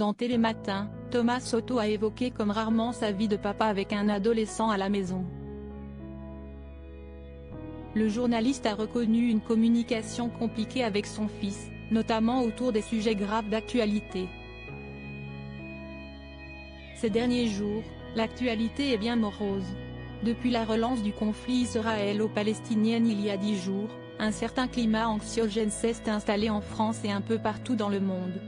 Dans Télématin, Thomas Soto a évoqué comme rarement sa vie de papa avec un adolescent à la maison. Le journaliste a reconnu une communication compliquée avec son fils, notamment autour des sujets graves d'actualité. Ces derniers jours, l'actualité est bien morose. Depuis la relance du conflit israélo-palestinien il y a 10 jours, un certain climat anxiogène s'est installé en France et un peu partout dans le monde.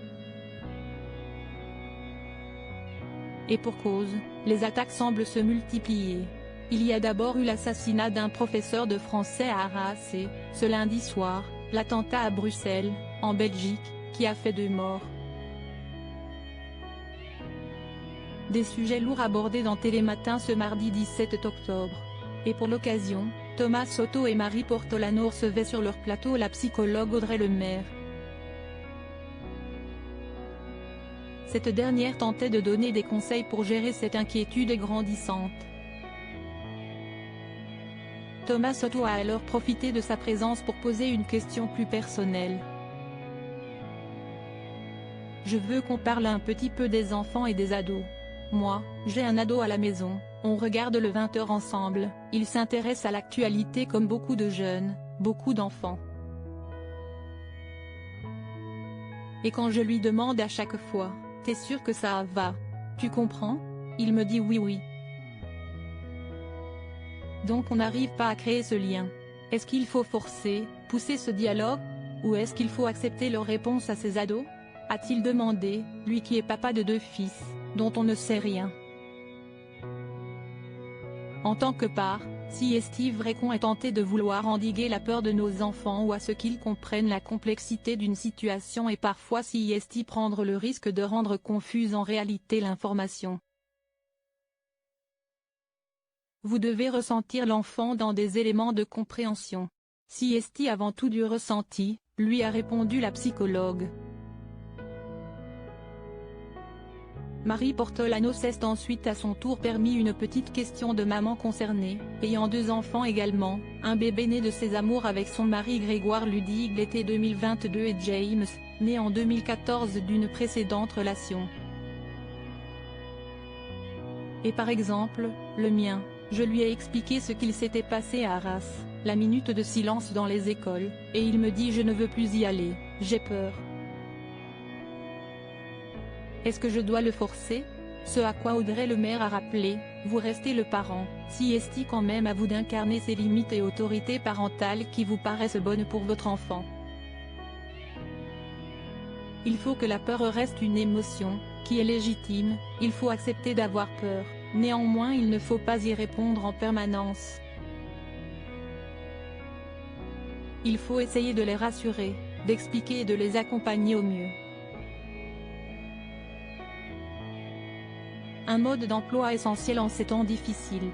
Et pour cause, les attaques semblent se multiplier. Il y a d'abord eu l'assassinat d'un professeur de français à Arras et, ce lundi soir, l'attentat à Bruxelles, en Belgique, qui a fait 2 morts. Des sujets lourds abordés dans Télématin ce mardi 17 octobre. Et pour l'occasion, Thomas Soto et Marie Portolano recevaient sur leur plateau la psychologue Audrey Lemaire. Cette dernière tentait de donner des conseils pour gérer cette inquiétude grandissante. Thomas Soto a alors profité de sa présence pour poser une question plus personnelle. Je veux qu'on parle un petit peu des enfants et des ados. Moi, j'ai un ado à la maison, on regarde le 20h ensemble, il s'intéresse à l'actualité comme beaucoup de jeunes, beaucoup d'enfants. Et quand je lui demande à chaque fois, t'es sûr que ça va? Tu comprends? Il me dit oui. Donc on n'arrive pas à créer ce lien. Est-ce qu'il faut forcer, pousser ce dialogue? Ou est-ce qu'il faut accepter leur réponse à ces ados? A-t-il demandé, lui qui est papa de 2 fils, dont on ne sait rien. En tant que père, si Steve Récon est tenté de vouloir endiguer la peur de nos enfants ou à ce qu'ils comprennent la complexité d'une situation et parfois si est prendre le risque de rendre confuse en réalité l'information. Vous devez ressentir l'enfant dans des éléments de compréhension. Si est avant tout du ressenti, lui a répondu la psychologue. Marie Portolano s'est ensuite à son tour permis une petite question de maman concernée, ayant 2 enfants également, un bébé né de ses amours avec son mari Grégoire Ludig l'été 2022 et James, né en 2014 d'une précédente relation. Et par exemple, le mien, je lui ai expliqué ce qu'il s'était passé à Arras, la minute de silence dans les écoles, et il me dit je ne veux plus y aller, j'ai peur. Est-ce que je dois le forcer? Ce à quoi Audrey Lemaire a rappelé, vous restez le parent, si est quand même à vous d'incarner ces limites et autorités parentales qui vous paraissent bonnes pour votre enfant. Il faut que la peur reste une émotion, qui est légitime, il faut accepter d'avoir peur, néanmoins il ne faut pas y répondre en permanence. Il faut essayer de les rassurer, d'expliquer et de les accompagner au mieux. Un mode d'emploi essentiel en ces temps difficiles.